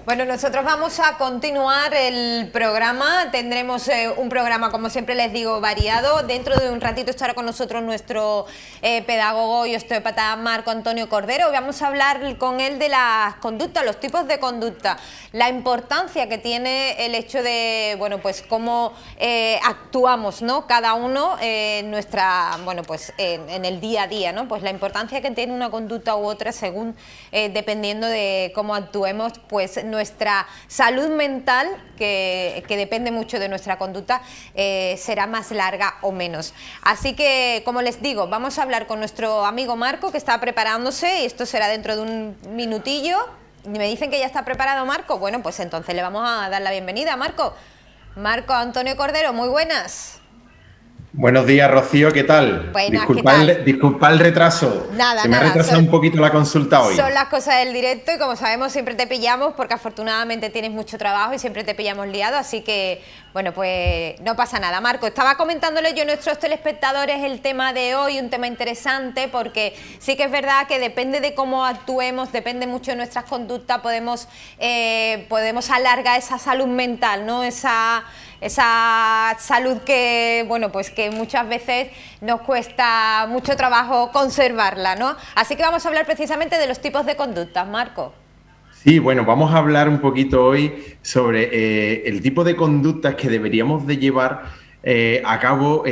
Bueno, nosotros vamos a continuar el programa. Tendremos un programa, como siempre les digo, variado. Dentro de un ratito estará con nosotros nuestro pedagogo y osteópata Marco Antonio Cordero. Vamos a hablar con él de las conductas, los tipos de conducta, la importancia que tiene el hecho de, bueno, pues cómo actuamos, ¿no? Cada uno en nuestra, bueno, pues en el día a día, ¿no? Pues la importancia que tiene una conducta u otra según, dependiendo de cómo actuemos, pues nuestra salud mental, que depende mucho de nuestra conducta, será más larga o menos. Así que, como les digo, vamos a hablar con nuestro amigo Marco, que está preparándose, y esto será dentro de un minutillo. Me dicen que ya está preparado Marco. Bueno, pues entonces le vamos a dar la bienvenida. Marco Antonio Cordero, muy buenas. Buenos días, Rocío, ¿qué tal? Buenas, ¿qué tal? Disculpa el retraso. Se me ha retrasado un poquito la consulta hoy. Son las cosas del directo y, como sabemos, siempre te pillamos porque afortunadamente tienes mucho trabajo y siempre te pillamos liado, así que, bueno, pues no pasa nada. Marco, estaba comentándole yo a nuestros telespectadores el tema de hoy, un tema interesante, porque sí que es verdad que depende de cómo actuemos, depende mucho de nuestras conductas, podemos alargar esa salud mental, ¿no? Esa salud que, bueno, pues que muchas veces nos cuesta mucho trabajo conservarla, ¿no? Así que vamos a hablar precisamente de los tipos de conductas, Marco. Sí, bueno, vamos a hablar un poquito hoy sobre el tipo de conductas que deberíamos de llevar a cabo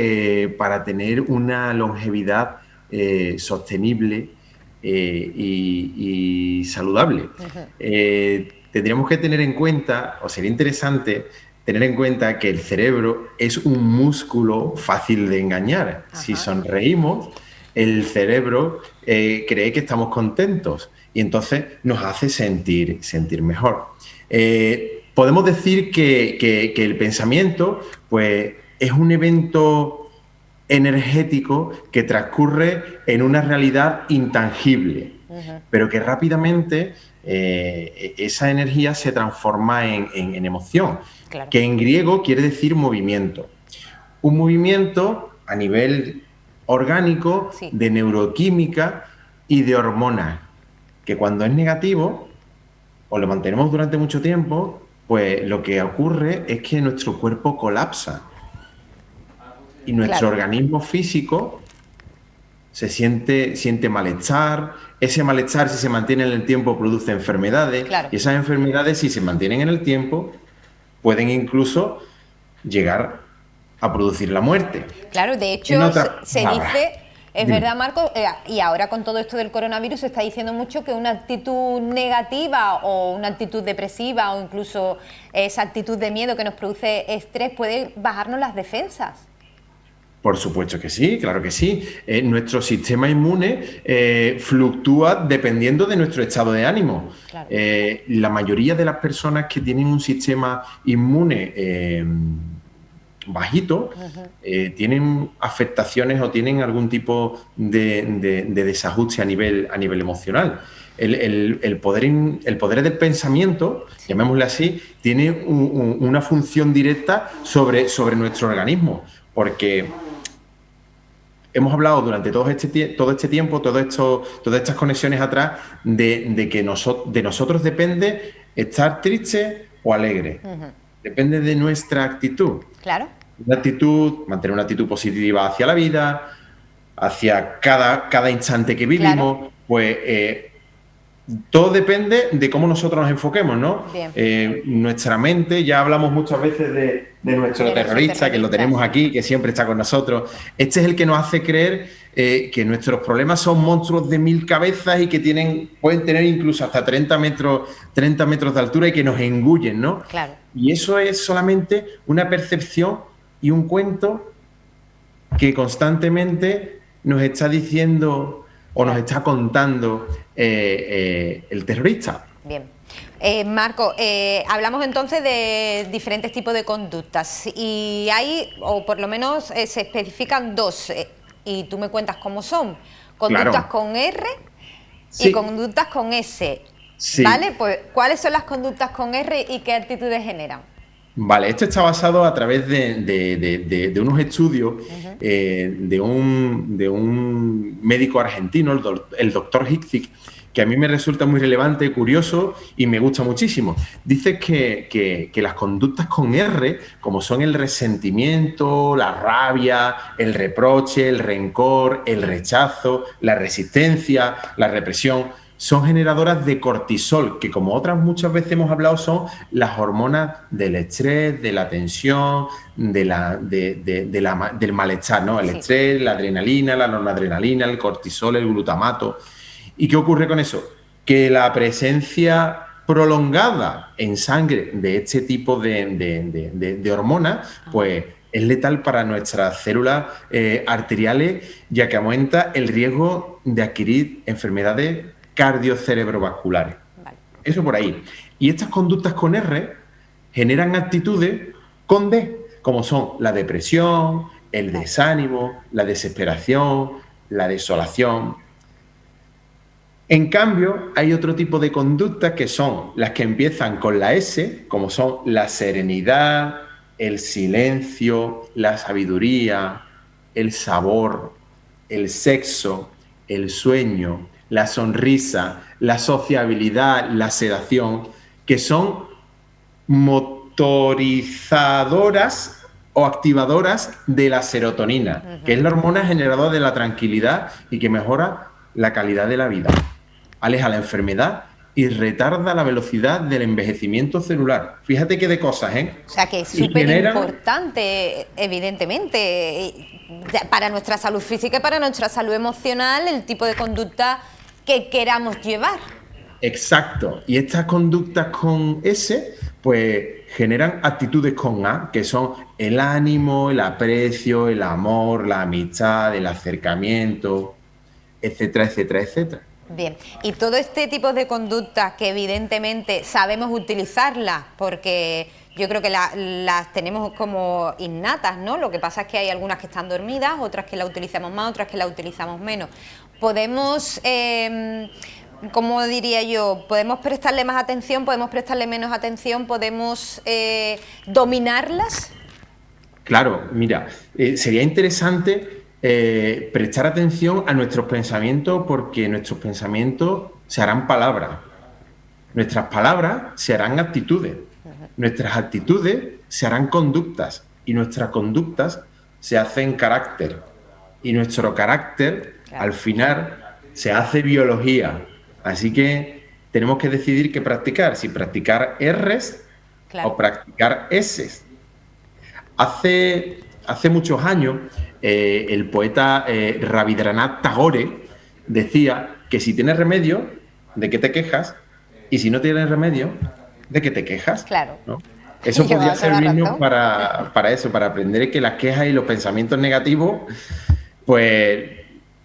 para tener una longevidad sostenible y saludable. Tendríamos que tener en cuenta, o sería interesante tener en cuenta, que el cerebro es un músculo fácil de engañar. Ajá. Si sonreímos, el cerebro cree que estamos contentos y entonces nos hace sentir mejor. Podemos decir que el pensamiento, pues, es un evento energético que transcurre en una realidad intangible, pero que rápidamente esa energía se transforma en emoción, claro, que en griego quiere decir movimiento. Un movimiento a nivel orgánico, sí, de neuroquímica y de hormonas, que cuando es negativo o lo mantenemos durante mucho tiempo, pues lo que ocurre es que nuestro cuerpo colapsa y nuestro, claro, organismo físico siente malestar. Ese malestar, si se mantiene en el tiempo, produce enfermedades, claro, y esas enfermedades, si se mantienen en el tiempo, pueden incluso llegar a producir la muerte. Claro, de hecho, se dice, es verdad, Marco, y ahora con todo esto del coronavirus se está diciendo mucho que una actitud negativa o una actitud depresiva o incluso esa actitud de miedo que nos produce estrés puede bajarnos las defensas. Por supuesto que sí, claro que sí. Nuestro sistema inmune fluctúa dependiendo de nuestro estado de ánimo. Claro. La mayoría de las personas que tienen un sistema inmune bajito, tienen afectaciones o tienen algún tipo de desajuste a nivel emocional. El poder del pensamiento, sí, llamémosle así, tiene una función directa sobre nuestro organismo, porque hemos hablado durante todo este tiempo, todas estas conexiones atrás, de que de nosotros depende estar triste o alegre. Depende de nuestra actitud. Claro. Mantener una actitud positiva hacia la vida, hacia cada instante que vivimos, claro, pues todo depende de cómo nosotros nos enfoquemos, ¿no? Nuestra mente, ya hablamos muchas veces de nuestro terrorista, que lo tenemos aquí, que siempre está con nosotros. Este es el que nos hace creer que nuestros problemas son monstruos de 1000 cabezas y que pueden tener incluso hasta 30 metros de altura y que nos engullen, ¿no? Claro. Y eso es solamente una percepción y un cuento que constantemente nos está diciendo o nos está contando el terrorista. Bien. Marco, hablamos entonces de diferentes tipos de conductas y hay, o por lo menos se especifican dos, y tú me cuentas cómo son. Conductas, claro, con R, sí, y conductas con S. Sí. ¿Vale? Pues, ¿cuáles son las conductas con R y qué actitudes generan? Vale, esto está basado a través de unos estudios de un médico argentino, el doctor Hickzik, que a mí me resulta muy relevante, curioso y me gusta muchísimo. Dice que las conductas con R, como son el resentimiento, la rabia, el reproche, el rencor, el rechazo, la resistencia, la represión, son generadoras de cortisol, que como otras muchas veces hemos hablado, son las hormonas del estrés, de la tensión, del malestar, ¿no? El estrés, la adrenalina, la noradrenalina, el cortisol, el glutamato. ¿Y qué ocurre con eso? Que la presencia prolongada en sangre de este tipo de hormonas, pues es letal para nuestras células arteriales, ya que aumenta el riesgo de adquirir enfermedades cardiocerebrovasculares. Vale. Eso por ahí. Y estas conductas con R generan actitudes con D, como son la depresión, el desánimo, la desesperación, la desolación. En cambio, hay otro tipo de conductas que son las que empiezan con la S, como son la serenidad, el silencio, la sabiduría, el sabor, el sexo, el sueño, la sonrisa, la sociabilidad, la sedación, que son motorizadoras o activadoras de la serotonina, que es la hormona generadora de la tranquilidad y que mejora la calidad de la vida, aleja la enfermedad y retarda la velocidad del envejecimiento celular. Fíjate qué de cosas, ¿eh? O sea que es súper importante, evidentemente, para nuestra salud física y para nuestra salud emocional, el tipo de conducta que queramos llevar. Exacto. Y estas conductas con S, pues generan actitudes con A, que son el ánimo, el aprecio, el amor, la amistad, el acercamiento, etcétera, etcétera, etcétera. Bien, y todo este tipo de conductas que evidentemente sabemos utilizarlas porque yo creo que las tenemos como innatas, ¿no? Lo que pasa es que hay algunas que están dormidas, otras que la utilizamos más, otras que la utilizamos menos. Podemos, ¿cómo diría yo? Podemos prestarle más atención, podemos prestarle menos atención, podemos dominarlas. Claro, mira, sería interesante prestar atención a nuestros pensamientos, porque nuestros pensamientos se harán palabras, nuestras palabras se harán actitudes, nuestras actitudes se harán conductas y nuestras conductas se hacen carácter y nuestro carácter al final se hace biología. Así que tenemos que decidir qué practicar, si practicar R's o practicar S's. Hace muchos años, el poeta Rabindranath Tagore decía que si tienes remedio, ¿de qué te quejas? Y si no tienes remedio, ¿de qué te quejas? Claro. ¿No? Eso podría servirnos para eso, para aprender que las quejas y los pensamientos negativos, pues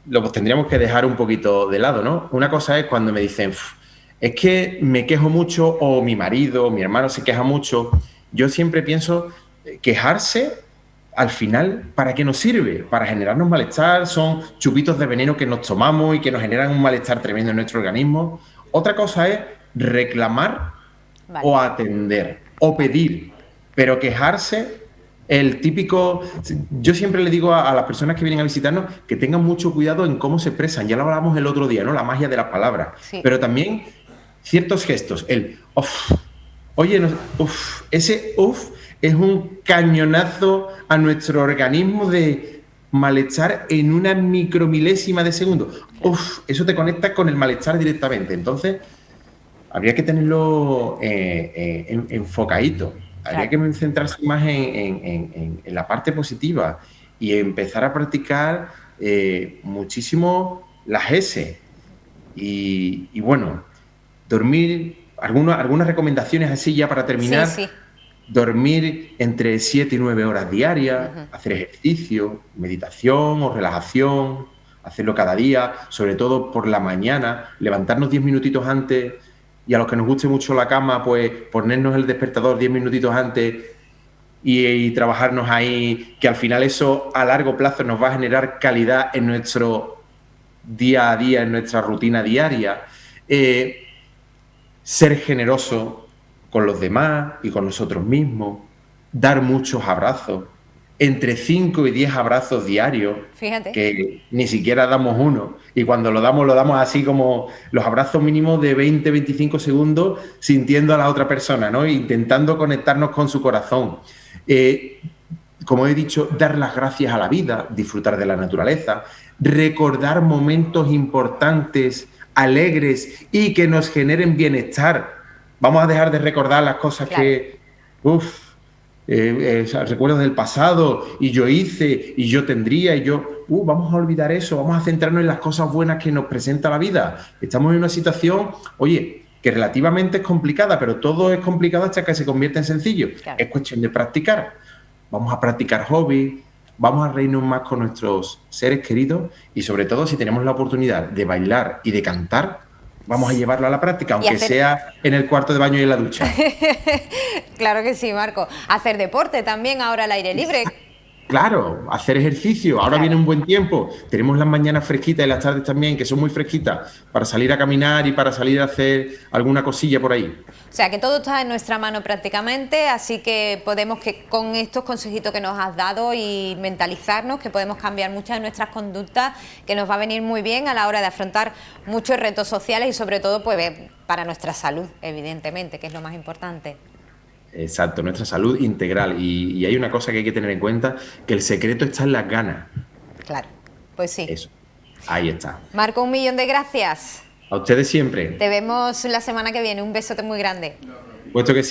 los tendríamos que dejar un poquito de lado, ¿no? Una cosa es cuando me dicen, es que me quejo mucho, o mi marido, o mi hermano se queja mucho. Yo siempre pienso, quejarse, al final, ¿para qué nos sirve? Para generarnos malestar, son chupitos de veneno que nos tomamos y que nos generan un malestar tremendo en nuestro organismo. Otra cosa es reclamar o atender o pedir, pero quejarse, el típico... Yo siempre le digo a las personas que vienen a visitarnos que tengan mucho cuidado en cómo se expresan. Ya lo hablamos el otro día, ¿no? La magia de las palabras. Sí. Pero también ciertos gestos. El uff. Oye, no, uff. Ese uff es un cañonazo a nuestro organismo de malestar en una micromilésima de segundo. Uff, eso te conecta con el malestar directamente. Entonces, habría que tenerlo enfocadito. Habría que centrarse más en la parte positiva y empezar a practicar muchísimo las S. Y bueno, dormir, algunas recomendaciones así ya para terminar. Sí. Dormir entre 7 y 9 horas diarias, hacer ejercicio, meditación o relajación, hacerlo cada día, sobre todo por la mañana, levantarnos 10 minutitos antes. Y a los que nos guste mucho la cama, pues ponernos el despertador 10 minutitos antes y trabajarnos ahí, que al final eso a largo plazo nos va a generar calidad en nuestro día a día, en nuestra rutina diaria. Ser generoso con los demás y con nosotros mismos, dar muchos abrazos, entre 5 y 10 abrazos diarios, Fíjate. que ni siquiera damos uno, y cuando lo damos así como los abrazos mínimos de 20-25 segundos, sintiendo a la otra persona, ¿no? Intentando conectarnos con su corazón. Como he dicho, dar las gracias a la vida, disfrutar de la naturaleza, recordar momentos importantes, alegres y que nos generen bienestar. Vamos a dejar de recordar las cosas que, recuerdos del pasado, y yo hice, y yo tendría, y yo, vamos a olvidar eso, vamos a centrarnos en las cosas buenas que nos presenta la vida. Estamos en una situación, oye, que relativamente es complicada, pero todo es complicado hasta que se convierte en sencillo. Claro. Es cuestión de practicar. Vamos a practicar hobbies, vamos a reírnos más con nuestros seres queridos y sobre todo si tenemos la oportunidad de bailar y de cantar, vamos a llevarlo a la práctica, aunque sea en el cuarto de baño y en la ducha. Claro que sí, Marco. Hacer deporte también ahora al aire libre. Claro, hacer ejercicio. Ahora viene un buen tiempo. Tenemos las mañanas fresquitas y las tardes también, que son muy fresquitas, para salir a caminar y para salir a hacer alguna cosilla por ahí. O sea, que todo está en nuestra mano prácticamente, así que podemos, que con estos consejitos que nos has dado y mentalizarnos, que podemos cambiar muchas de nuestras conductas, que nos va a venir muy bien a la hora de afrontar muchos retos sociales y sobre todo pues para nuestra salud, evidentemente, que es lo más importante. Exacto, nuestra salud integral. Y hay una cosa que hay que tener en cuenta, que el secreto está en las ganas. Claro, pues sí. Eso, ahí está. Marco, 1.000.000 de gracias. A ustedes siempre. Te vemos la semana que viene. Un besote muy grande. Puesto que sí.